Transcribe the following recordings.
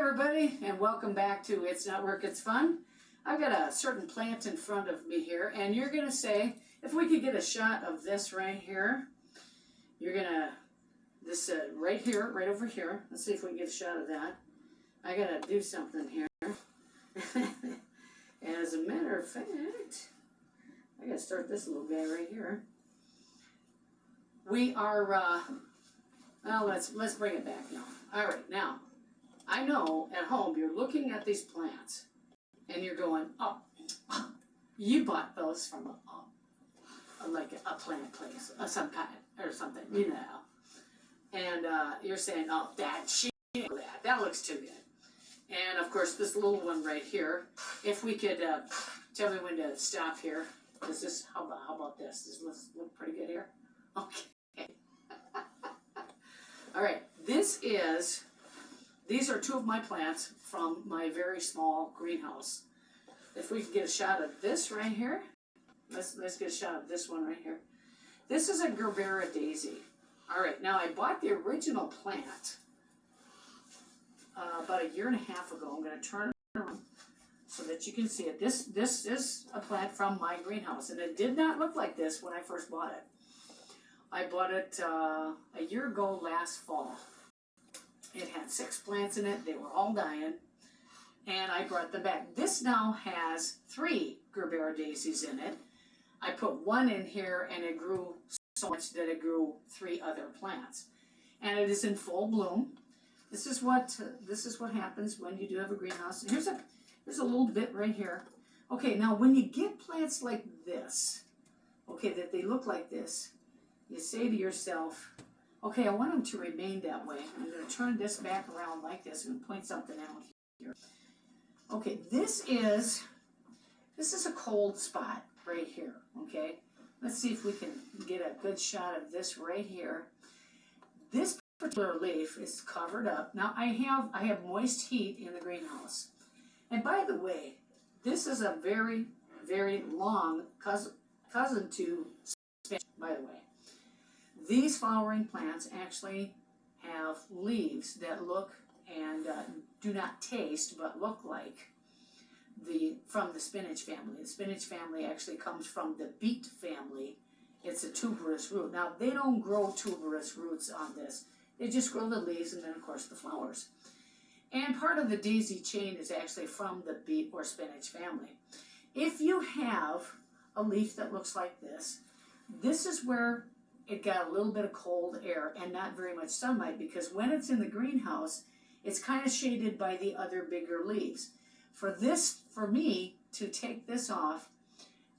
everybody, and welcome back to It's Not Work, It's Fun. I've got a certain plant in front of me here, and you're going to say, if we could get a shot of this right here, you're going to, this right here, right over here, let's see if we can get a shot of that. I got to do something here. As a matter of fact, I got to start this little guy right here. We are, well, let's bring it back now. All right, now, I know at home you're looking at these plants and you're going, oh, you bought those from like a plant place of some kind or something, you know. And you're saying, oh, that looks too good. And of course, this little one right here, if we could tell me when to stop here. Is this, how about this? Does this look pretty good here? Okay. All right, these are two of my plants from my very small greenhouse. If we can get a shot of this right here, let's get a shot of this one right here. This is a Gerbera daisy. All right, now I bought the original plant about a year and a half ago. I'm going to turn it around so that you can see it. This is a plant from my greenhouse, and it did not look like this when I first bought it. I bought it a year ago last fall. It had 6 plants in it. They were all dying, and I brought them back. This now has 3 Gerbera daisies in it. I put one in here, and it grew so much that it grew 3 other plants, and it is in full bloom. This is what happens when you do have a greenhouse. Here's a little bit right here. Okay, now when you get plants like this, okay, that they look like this, you say to yourself, okay, I want them to remain that way. I'm going to turn this back around like this and point something out here. Okay, this is a cold spot right here, okay? Let's see if we can get a good shot of this right here. This particular leaf is covered up. Now I have moist heat in the greenhouse. And by the way, this is a very, very long cousin to spinach, by the way. These flowering plants actually have leaves that look and do not taste, but look like from the spinach family. The spinach family actually comes from the beet family. It's a tuberous root. Now, they don't grow tuberous roots on this. They just grow the leaves and then, of course, the flowers. And part of the daisy chain is actually from the beet or spinach family. If you have a leaf that looks like this is where it got a little bit of cold air and not very much sunlight, because when it's in the greenhouse, it's kind of shaded by the other bigger leaves. For me to take this off,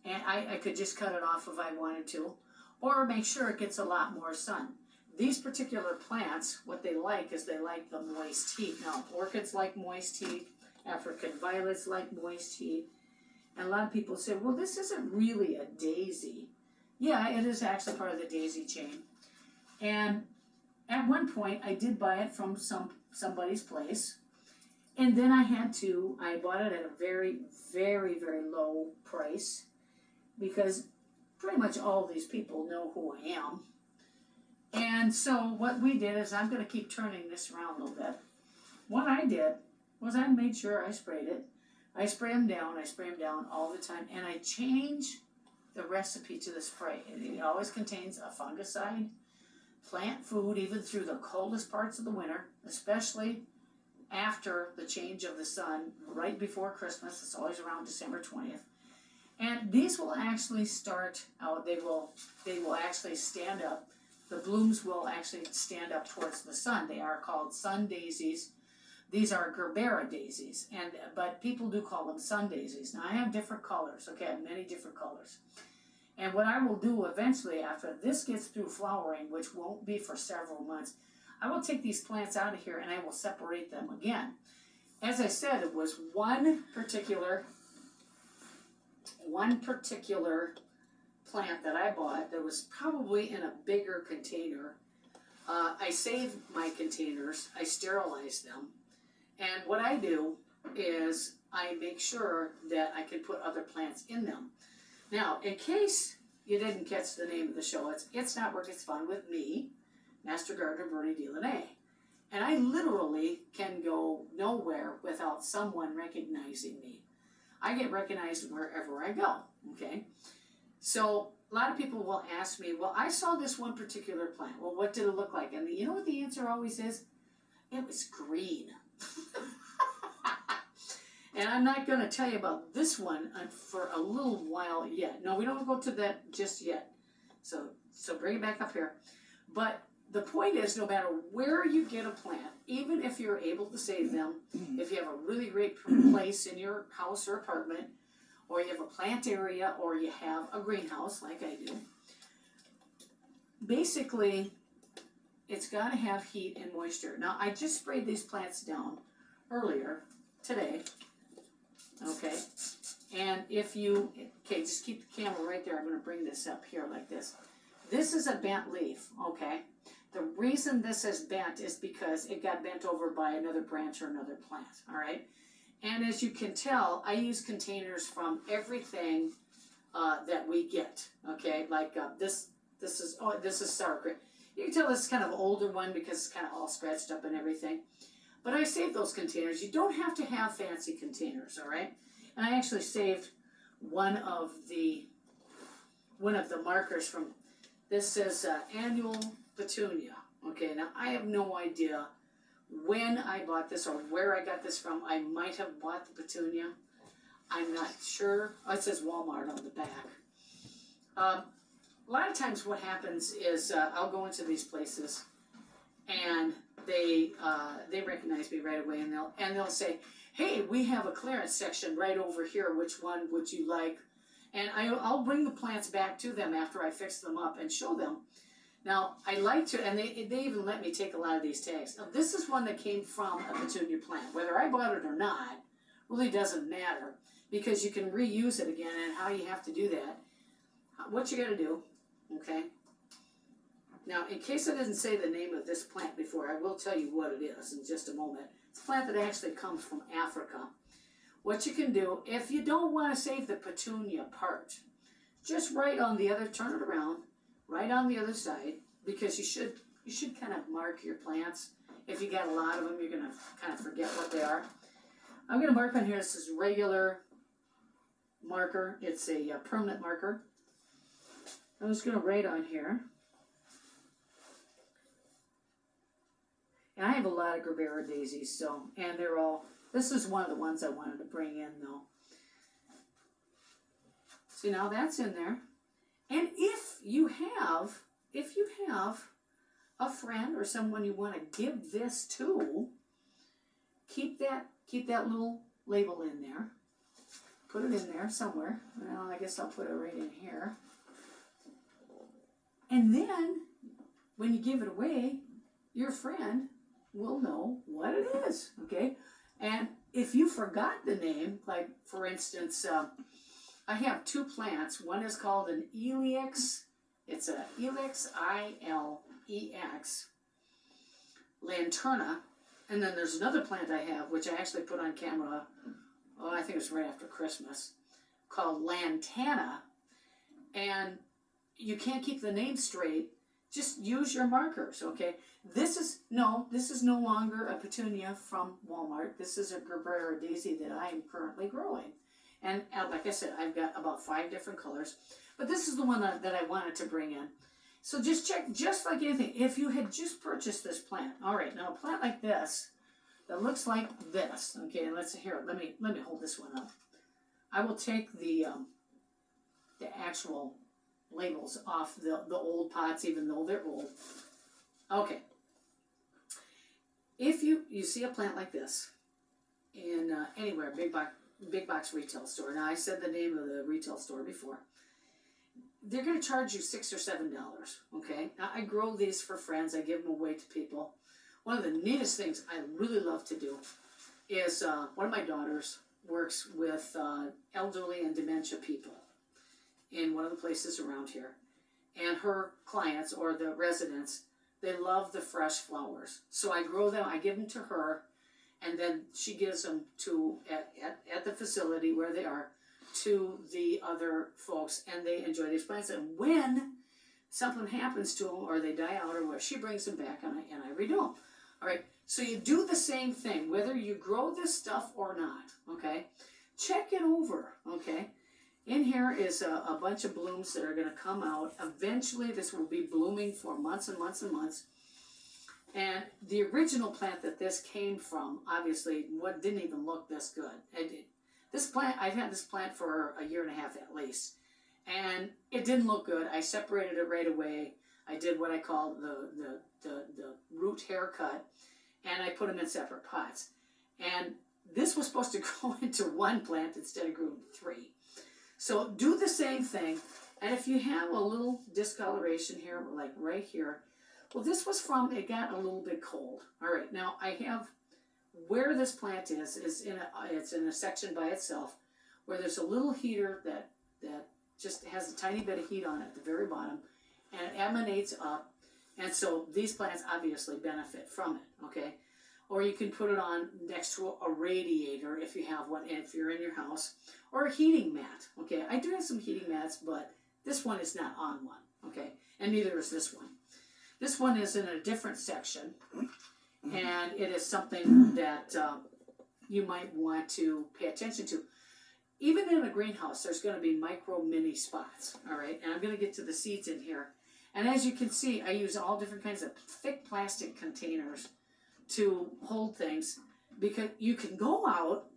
and I could just cut it off if I wanted to, or make sure it gets a lot more sun. These particular plants, what they like is they like the moist heat. Now, orchids like moist heat, African violets like moist heat, and a lot of people say, well, this isn't really a daisy. Yeah, it is actually part of the daisy chain. And at one point, I did buy it from somebody's place. And then I bought it at a very, very, very low price, because pretty much all these people know who I am. And so what we did is, I'm going to keep turning this around a little bit. What I did was I made sure I sprayed it. I spray them down all the time, and I change the recipe to the spray. It always contains a fungicide, plant food, even through the coldest parts of the winter, especially after the change of the sun, right before Christmas. It's always around December 20th. And these will actually start out, they will actually stand up. The blooms will actually stand up towards the sun. They are called sun daisies. These are Gerbera daisies, but people do call them sun daisies. Now, I have different colors, okay? I have many different colors. And what I will do eventually, after this gets through flowering, which won't be for several months, I will take these plants out of here and I will separate them again. As I said, it was one particular plant that I bought that was probably in a bigger container. I save my containers, I sterilize them, and what I do is I make sure that I can put other plants in them. Now, in case you didn't catch the name of the show, it's Not Work, It's Fun with me, Master Gardener Bernie Lonay. And I literally can go nowhere without someone recognizing me. I get recognized wherever I go, okay? So a lot of people will ask me, well, I saw this one particular plant. Well, what did it look like? And you know what the answer always is? It was green. And I'm not going to tell you about this one for a little while yet. No, we don't go to that just yet. So bring it back up here. But the point is, no matter where you get a plant, even if you're able to save them, if you have a really great place in your house or apartment, or you have a plant area, or you have a greenhouse like I do, basically, it's got to have heat and moisture. Now, I just sprayed these plants down earlier today. Okay, and if you, just keep the camera right there. I'm going to bring this up here like this. This is a bent leaf, okay? The reason this is bent is because it got bent over by another branch or another plant, all right? And as you can tell, I use containers from everything that we get, okay? Like this is sour cream. You can tell this is kind of an older one because it's kind of all scratched up and everything. But I saved those containers. You don't have to have fancy containers, all right? And I actually saved one of the markers from, this says annual petunia. Okay, now I have no idea when I bought this or where I got this from. I might have bought the petunia. I'm not sure. Oh, it says Walmart on the back. A lot of times what happens is I'll go into these places and they recognize me right away, and they'll say, hey, we have a clearance section right over here. Which one would you like? And I'll bring the plants back to them after I fix them up and show them. Now, I like to, and they even let me take a lot of these tags. Now, this is one that came from a petunia plant. Whether I bought it or not really doesn't matter, because you can reuse it again. And how you have to do that, what you got to do, okay? Now, in case I didn't say the name of this plant before, I will tell you what it is in just a moment. It's a plant that actually comes from Africa. What you can do, if you don't want to save the petunia part, just right on the other, turn it around, right on the other side, because you should kind of mark your plants. If you got a lot of them, you're going to kind of forget what they are. I'm going to mark on here, this is regular marker. It's a permanent marker. I'm just going to write on here. And I have a lot of Gerbera daisies, and they're all, this is one of the ones I wanted to bring in though. See, now that's in there. And if you have a friend or someone you want to give this to, keep that little label in there. Put it in there somewhere. Well, I guess I'll put it right in here. And then, when you give it away, your friend will know what it is, okay? And if you forgot the name, like for instance, I have two plants. One is called an Ilex. It's a Ilex, I-L-E-X, Lanterna. And then there's another plant I have, which I actually put on camera, I think it was right after Christmas, called Lantana. And you can't keep the name straight. Just use your markers, okay? This is no longer a petunia from Walmart. This is a Gerbera daisy that I am currently growing. And like I said, I've got about 5 different colors. But this is the one that I wanted to bring in. So just check, just like anything, if you had just purchased this plant. All right, now a plant like this, that looks like this. Okay, and let me hold this one up. I will take the actual labels off the old pots, even though they're old. Okay. If you see a plant like this in anywhere, big box retail store. Now, I said the name of the retail store before. They're going to charge you $6 or $7, okay? Now, I grow these for friends. I give them away to people. One of the neatest things I really love to do is one of my daughters works with elderly and dementia people in one of the places around here. And her clients, or the residents, they love the fresh flowers. So I grow them, I give them to her, and then she gives them to, at the facility where they are, to the other folks, and they enjoy these plants. And when something happens to them, or they die out, or what, she brings them back, and I redo them. All right, so you do the same thing, whether you grow this stuff or not, okay? Check it over, okay? In here is a bunch of blooms that are going to come out. Eventually, this will be blooming for months and months and months. And the original plant that this came from, obviously, didn't even look this good. This plant, I've had this plant for a year and a half at least. And it didn't look good. I separated it right away. I did what I call the root haircut. And I put them in separate pots. And this was supposed to go into one plant instead of growing 3. So do the same thing, and if you have a little discoloration here, like right here, well, this was from, it got a little bit cold. All right, now I have, where this plant is it's in a section by itself, where there's a little heater that just has a tiny bit of heat on it at the very bottom, and it emanates up, and so these plants obviously benefit from it, okay? Or you can put it on next to a radiator if you have one, if you're in your house, or a heating mat, okay? I do have some heating mats, but this one is not on one, okay? And neither is this one. This one is in a different section, and it is something that you might want to pay attention to. Even in a greenhouse, there's going to be micro mini spots, all right? And I'm going to get to the seeds in here. And as you can see, I use all different kinds of thick plastic containers to hold things, because you can go out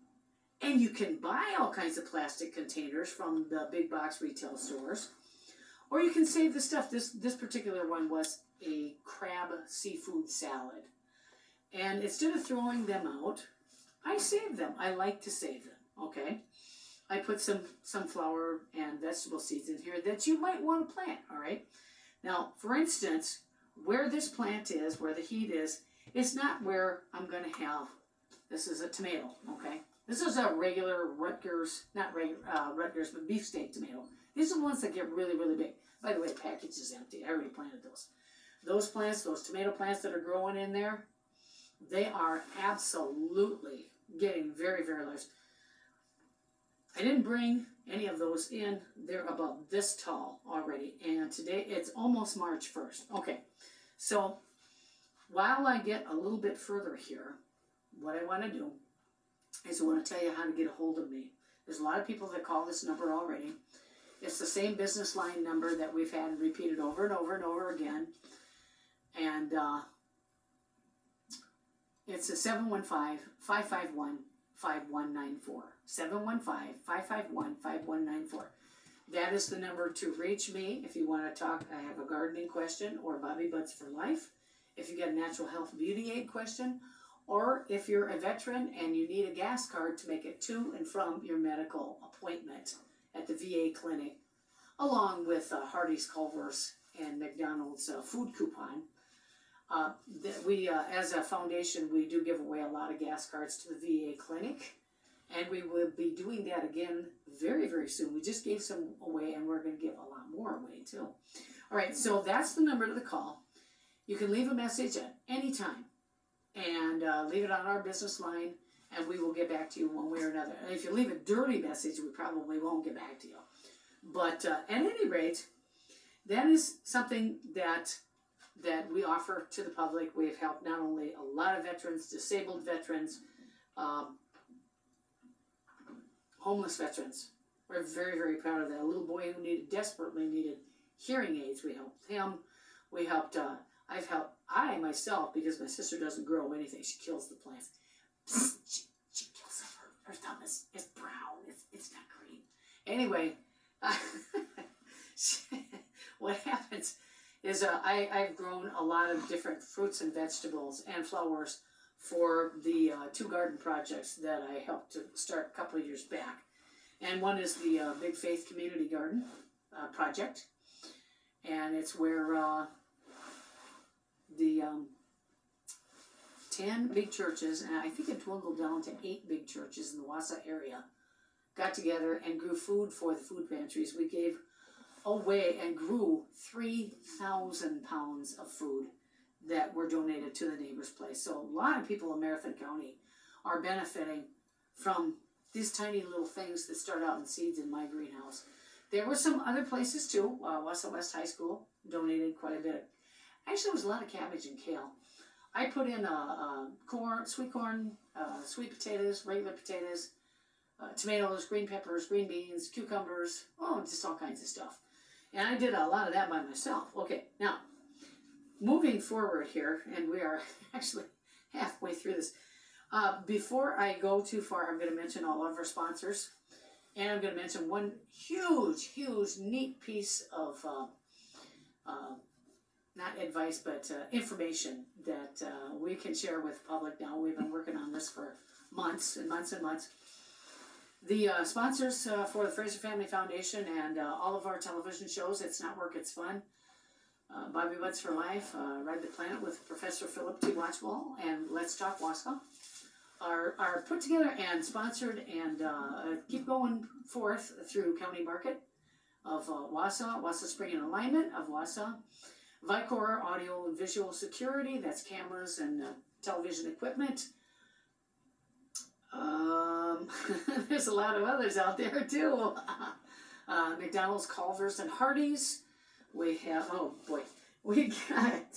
and you can buy all kinds of plastic containers from the big box retail stores, or you can save the stuff. This particular one was a crab seafood salad, and instead of throwing them out, I save them. I like to save them, okay? I put some sunflower and vegetable seeds in here that you might want to plant, all right? Now, for instance, where this plant is, where the heat is, it's not where I'm going to have, this is a tomato, okay? This is a regular Rutgers, not regular, Rutgers, but beefsteak tomato. These are the ones that get really, really big. By the way, the package is empty. I already planted those. Those plants, those tomato plants that are growing in there, they are absolutely getting very, very large. I didn't bring any of those in. They're about this tall already. And today, it's almost March 1st. Okay, so while I get a little bit further here, what I want to do is I want to tell you how to get a hold of me. There's a lot of people that call this number already. It's the same business line number that we've had repeated over and over and over again. And it's a 715-551-5194. 715-551-5194. That is the number to reach me if you want to talk. I have a gardening question or Bobby Buds for Life. If you get a natural health beauty aid question, or if you're a veteran and you need a gas card to make it to and from your medical appointment at the VA clinic, along with Hardee's, Culver's, and McDonald's food coupon. We, as a foundation, we do give away a lot of gas cards to the VA clinic, and we will be doing that again very, very soon. We just gave some away, and we're going to give a lot more away, too. All right, so that's the number to call. You can leave a message at any time, and leave it on our business line, and we will get back to you one way or another. And if you leave a dirty message, we probably won't get back to you. But at any rate, that is something that we offer to the public. We've helped not only a lot of veterans, disabled veterans, homeless veterans. We're very, very proud of that. A little boy who desperately needed hearing aids. We helped him. We helped, I myself, because my sister doesn't grow anything, she kills the plants. She kills them. Her thumb is brown. It's not green. Anyway, what happens is I've grown a lot of different fruits and vegetables and flowers for the 2 garden projects that I helped to start a couple of years back. And one is the Big Faith Community Garden project. And it's where the 10 big churches, and I think it dwindled down to 8 big churches in the Wausau area, got together and grew food for the food pantries. We gave away and grew 3,000 pounds of food that were donated to the neighbor's place. So a lot of people in Marathon County are benefiting from these tiny little things that start out in seeds in my greenhouse. There were some other places too. Wausau West High School donated quite a bit. Actually, there was a lot of cabbage and kale. I put in corn, sweet corn, sweet potatoes, regular potatoes, tomatoes, green peppers, green beans, cucumbers, just all kinds of stuff. And I did a lot of that by myself. Okay, now, moving forward here, and we are actually halfway through this. Before I go too far, I'm going to mention all of our sponsors. And I'm going to mention one huge, neat piece of, not advice, but information that we can share with the public now. We've been working on this for months and months and months. The sponsors for the Fraser Family Foundation and all of our television shows, It's Not Work, It's Fun, Bobby Butts for Life, Ride the Planet with Professor Philip T. Watchwell, and Let's Talk Wausau, are put together and sponsored and keep going forth through County Market of Wausau, Wausau Spring and Alignment of Wausau, Vicor Audio and Visual Security, that's cameras and television equipment. There's a lot of others out there too. McDonald's, Culver's, and Hardee's. We have, we got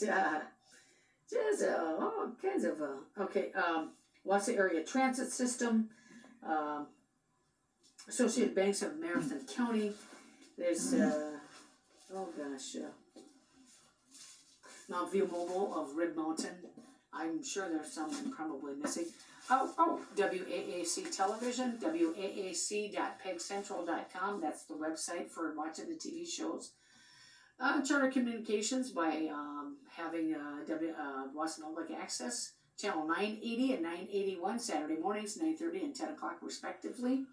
just all kinds of, Wausau Area Transit System, Associated Banks of Marathon County. There's, Mount View Mobile of Red Mountain. I'm sure there's some I'm probably missing. WAAC Television, WAAC.pegcentral.com. That's the website for watching the TV shows. Charter Communications by having Wausau Public Access, Channel 980 and 981, Saturday mornings, 9:30 and 10 o'clock respectively.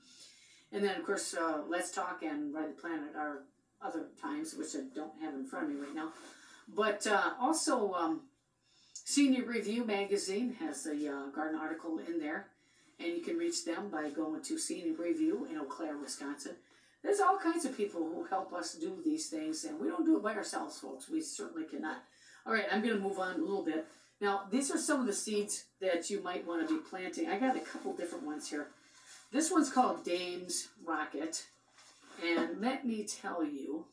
And then, of course, Let's Talk and Ride the Planet are other times, which I don't have in front of me right now. But also, Senior Review magazine has a garden article in there, and you can reach them by going to Senior Review in Eau Claire, Wisconsin. There's all kinds of people who help us do these things, and we don't do it by ourselves, folks. We certainly cannot. All right, I'm going to move on a little bit. Now, these are some of the seeds that you might want to be planting. I got a couple different ones here. This one's called Dame's Rocket, and let me tell you,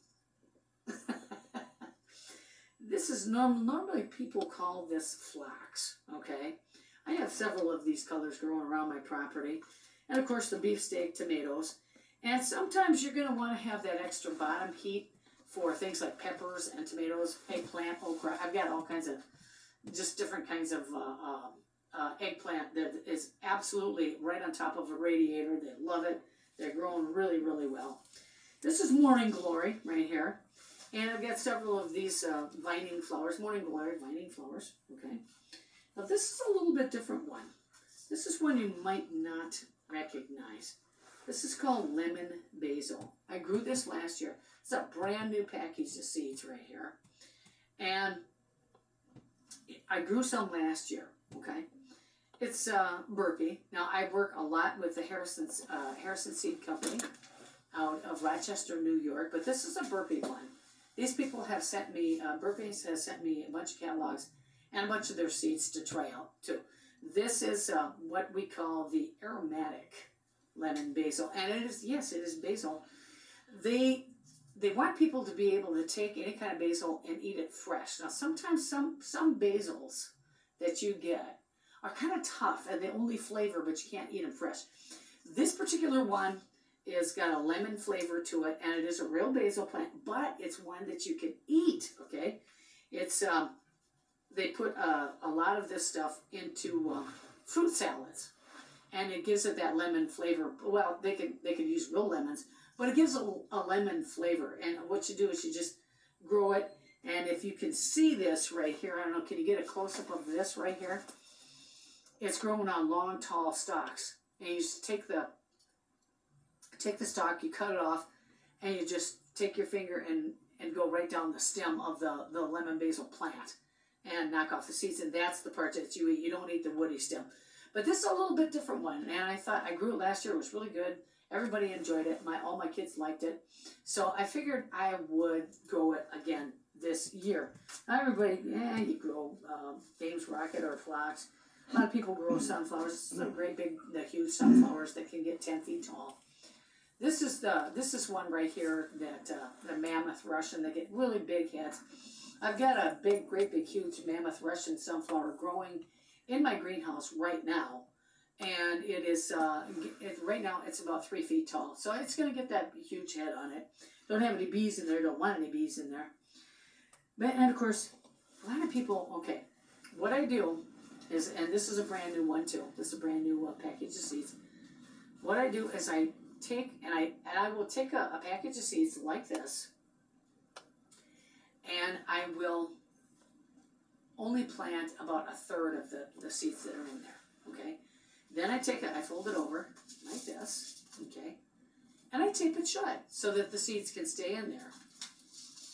this is normally people call this flax, okay? I have several of these colors growing around my property, and of course the beefsteak tomatoes. And sometimes you're going to want to have that extra bottom heat for things like peppers and tomatoes, eggplant, okra. I've got all kinds of, just different kinds of eggplant that is absolutely right on top of a radiator. They love it. They're growing really, really well. This is Morning Glory right here. And I've got several of these vining flowers, Morning Glory vining flowers, okay? Now this is a little bit different one. This is one you might not recognize. This is called lemon basil. I grew this last year. It's a brand new package of seeds right here. And I grew some last year, okay? It's burpee. Now I work a lot with the Harrison Seed Company out of Rochester, New York, but this is a burpee one. These people have sent me, Burpees has sent me a bunch of catalogs and a bunch of their seeds to try out too. This is what we call the aromatic lemon basil, and it is, yes, it is basil. They want people to be able to take any kind of basil and eat it fresh. Now sometimes some basils that you get are kind of tough and they only flavor, but you can't eat them fresh. This particular one is got a lemon flavor to it, and it is a real basil plant, but it's one that you can eat, okay? It's, they put a lot of this stuff into fruit salads, and it gives it that lemon flavor. Well, they could use real lemons, but it gives a lemon flavor, and what you do is you just grow it, and if you can see this right here, I don't know, can you get a close-up of this right here? It's growing on long, tall stalks, and you just take the stalk, you cut it off, and you just take your finger and go right down the stem of the lemon basil plant and knock off the seeds, and that's the part that you eat. You don't eat the woody stem. But this is a little bit different one, and I thought I grew it last year. It was really good. Everybody enjoyed it. All my kids liked it. So I figured I would grow it again this year. Not everybody, you grow Dame's Rocket or flax. A lot of people grow sunflowers. Some great big, the huge sunflowers that can get 10 feet tall. This is one right here that the mammoth Russian, they get really big heads. I've got a great big, huge mammoth Russian sunflower growing in my greenhouse right now. And it is, right now it's about 3 feet tall. So it's going to get that huge head on it. Don't have any bees in there, don't want any bees in there. But, and of course, a lot of people, okay, what I do is, and this is a brand new one too. This is a brand new package of seeds. What I do is I take, and I will take a package of seeds like this, and I will only plant about 1/3 of the seeds that are in there, okay? Then I take it, I fold it over like this, okay? And I tape it shut so that the seeds can stay in there.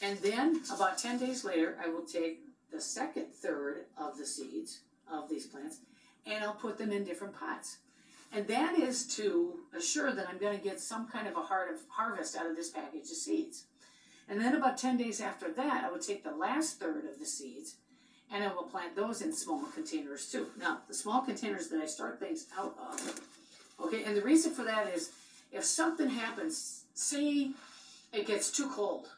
And then about 10 days later, I will take the second third of the seeds of these plants and I'll put them in different pots. And that is to assure that I'm going to get some kind of a harvest out of this package of seeds. And then about 10 days after that, I will take the last third of the seeds and I will plant those in small containers too. Now, the small containers that I start things out of, okay, and the reason for that is if something happens, say it gets too cold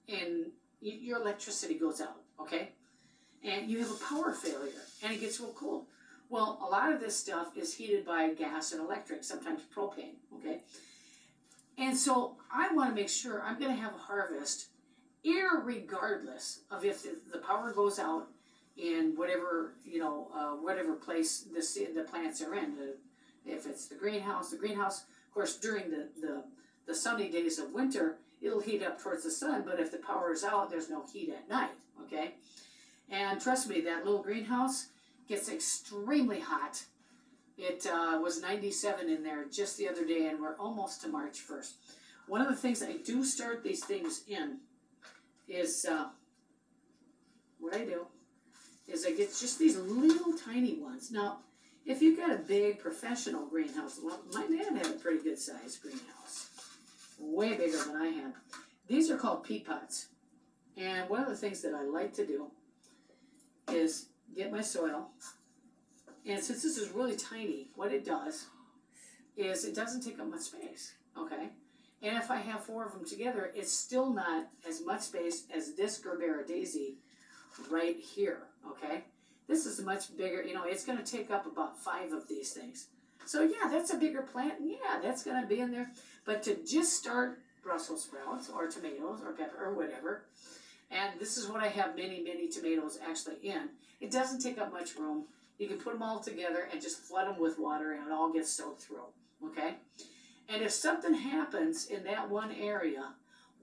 and your electricity goes out, okay, and you have a power failure and it gets real cold. Well, a lot of this stuff is heated by gas and electric, sometimes propane, okay? And so I want to make sure I'm going to have a harvest irregardless of if the power goes out in whatever, whatever place the plants are in. If it's the greenhouse, of course, during the sunny days of winter, it'll heat up towards the sun, but if the power is out, there's no heat at night, okay? And trust me, that little greenhouse gets extremely hot. It was 97 in there just the other day, and we're almost to March 1st. One of the things I do start these things in is, what I do is I get just these little tiny ones. Now, if you've got a big professional greenhouse, well, my dad had a pretty good sized greenhouse, way bigger than I had. These are called pea pots. And one of the things that I like to do is get my soil, and since this is really tiny, what it does is it doesn't take up much space, okay? And if I have 4 of them together, it's still not as much space as this Gerbera daisy right here, okay? This is much bigger, it's gonna take up about 5 of these things. So yeah, that's a bigger plant, and yeah, that's gonna be in there. But to just start Brussels sprouts or tomatoes or pepper or whatever, and this is what I have many tomatoes actually in. It doesn't take up much room. You can put them all together and just flood them with water and it all gets soaked through, okay? And if something happens in that one area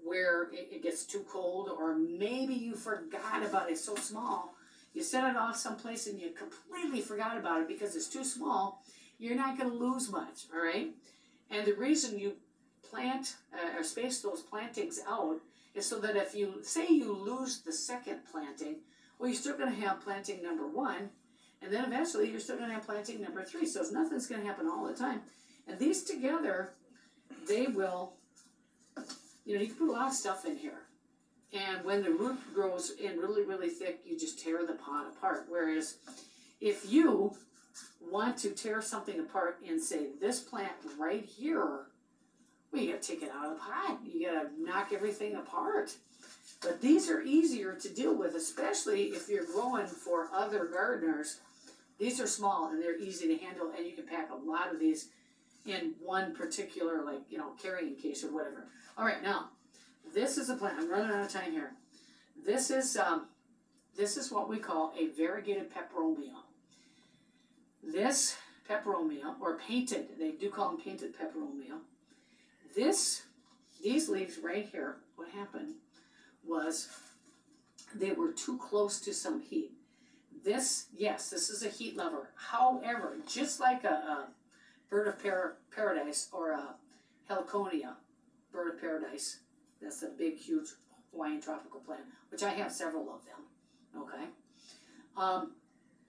where it gets too cold, or maybe you forgot about it, it's so small, you set it off someplace and you completely forgot about it because it's too small, you're not gonna lose much, all right? And the reason you plant or space those plantings out is so that if you, say you lose the second planting, well, you're still going to have planting number 1, and then eventually you're still going to have planting number 3, so nothing's going to happen all the time. And these together, they will, you can put a lot of stuff in here. And when the root grows in really thick, you just tear the pot apart. Whereas if you want to tear something apart in, say, this plant right here, well, you gotta take it out of the pot. You gotta knock everything apart. But these are easier to deal with, especially if you're growing for other gardeners. These are small and they're easy to handle, and you can pack a lot of these in one particular, carrying case or whatever. All right, now, this is a plant. I'm running out of time here. This is what we call a variegated peperomia. This peperomia, or painted, they do call them painted peperomia. These leaves right here, what happened was they were too close to some heat. This is a heat lover. However, just like a bird of paradise or a heliconia bird of paradise, that's a big, huge Hawaiian tropical plant, which I have several of them, okay?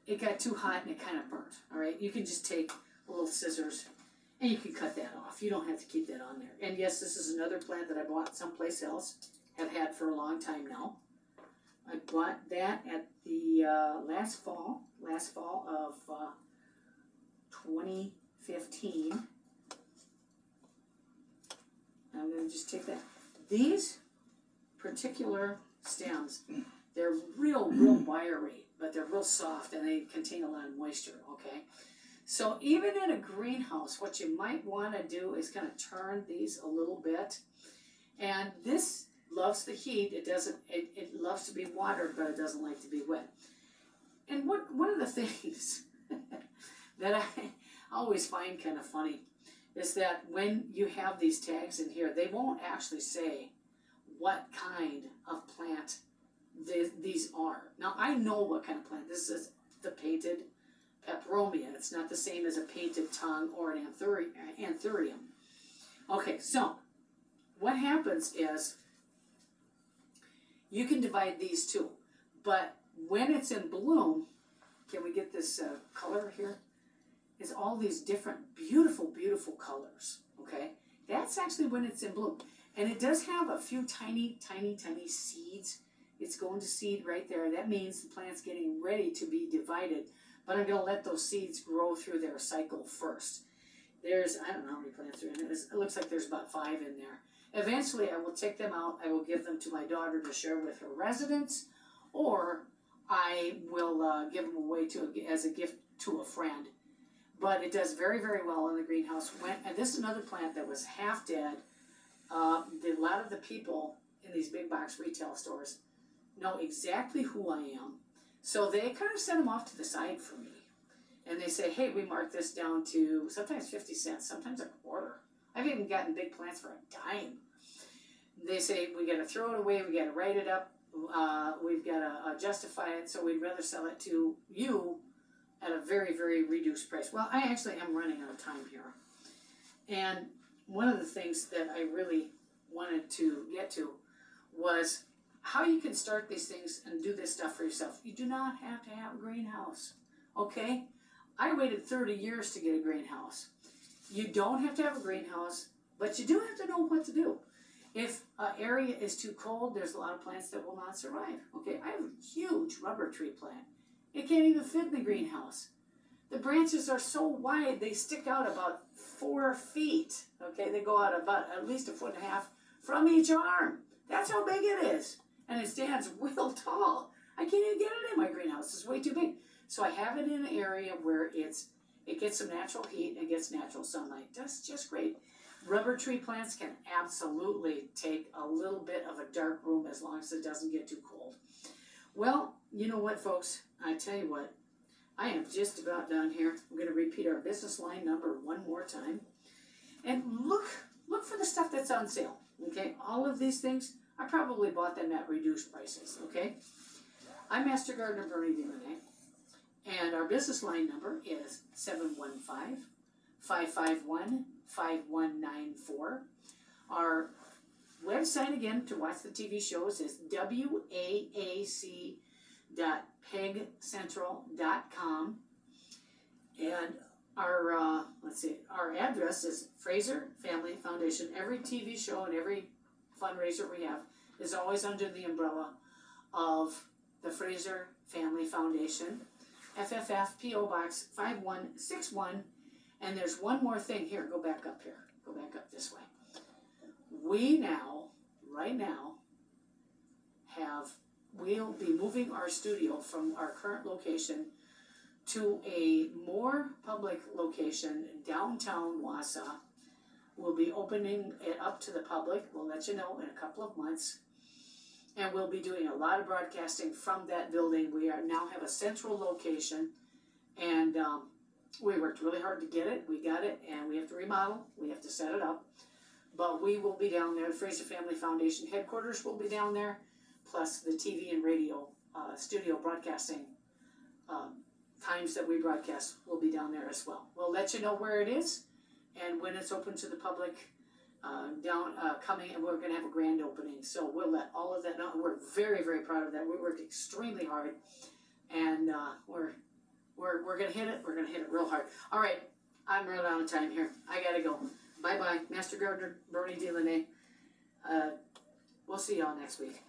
It got too hot and it kind of burnt, all right? You can just take little scissors and you can cut that off. You don't have to keep that on there. And yes, this is another plant that I bought someplace else, have had for a long time now. I bought that at the last fall of 2015. I'm going to just take that. These particular stems, They're real wiry, but they're real soft and they contain a lot of moisture, okay? So even in a greenhouse, what you might want to do is kind of turn these a little bit. And this loves the heat. It loves to be watered, but it doesn't like to be wet. And one of the things that I always find kind of funny is that when you have these tags in here, they won't actually say what kind of plant these are. Now, I know what kind of plant. This is the painted Pepromia. It's not the same as a painted tongue or an anthurium. Okay, so what happens is you can divide these two, but when it's in bloom, can we get this color here? It's all these different beautiful, beautiful colors, okay? That's actually when it's in bloom. And it does have a few tiny, tiny, tiny seeds. It's going to seed right there. That means the plant's getting ready to be divided. But I'm going to let those seeds grow through their cycle first. There's, I don't know how many plants are in it. It looks like there's about 5 in there. Eventually, I will take them out. I will give them to my daughter to share with her residents, or I will give them away as a gift to a friend. But it does very, very well in the greenhouse. And this is another plant that was half dead. A lot of the people in these big box retail stores know exactly who I am. So they kind of send them off to the side for me. And they say, hey, we mark this down to sometimes 50 cents, sometimes a quarter. I've even gotten big plants for a dime. They say, we got to throw it away, we got to write it up, we've got to justify it, so we'd rather sell it to you at a very, very reduced price. Well, I actually am running out of time here. And one of the things that I really wanted to get to was how you can start these things and do this stuff for yourself. You do not have to have a greenhouse, okay? I waited 30 years to get a greenhouse. You don't have to have a greenhouse, but you do have to know what to do. If an area is too cold, there's a lot of plants that will not survive, okay? I have a huge rubber tree plant. It can't even fit in the greenhouse. The branches are so wide, they stick out about 4 feet, okay? They go out about at least 1.5 feet from each arm. That's how big it is. And it stands real tall. I can't even get it in my greenhouse. It's way too big. So I have it in an area where it gets some natural heat and gets natural sunlight. That's just great. Rubber tree plants can absolutely take a little bit of a dark room as long as it doesn't get too cold. Well, you know what, folks? I tell you what, I am just about done here. I'm going to repeat our business line number one more time. And look for the stuff that's on sale, okay? All of these things, I probably bought them at reduced prices, okay? I'm Master Gardener Bernie Lonay, and our business line number is 715-551-5194. Our website, again, to watch the TV shows is waac.pegcentral.com. And our address is FRASER Family Foundation. Every TV show and every fundraiser we have is always under the umbrella of the FRASER Family Foundation, FFF P.O. Box 5161. And there's one more thing. Here, go back up here. Go back up this way. We now, right now, we'll be moving our studio from our current location to a more public location downtown Wausau. We'll be opening it up to the public. We'll let you know in a couple of months. And we'll be doing a lot of broadcasting from that building. We now have a central location, and we worked really hard to get it. We got it, and we have to remodel. We have to set it up. But we will be down there. The FRASER Family Foundation headquarters will be down there, plus the TV and radio studio broadcasting times that we broadcast will be down there as well. We'll let you know where it is and when it's open to the public coming, and we're going to have a grand opening. So we'll let all of that know. We're very, very proud of that. We worked extremely hard, and we're going to hit it. We're going to hit it real hard. All right, I'm running out of time here. I got to go. Bye-bye. Master Gardener Bernie Lonay. We'll see y'all next week.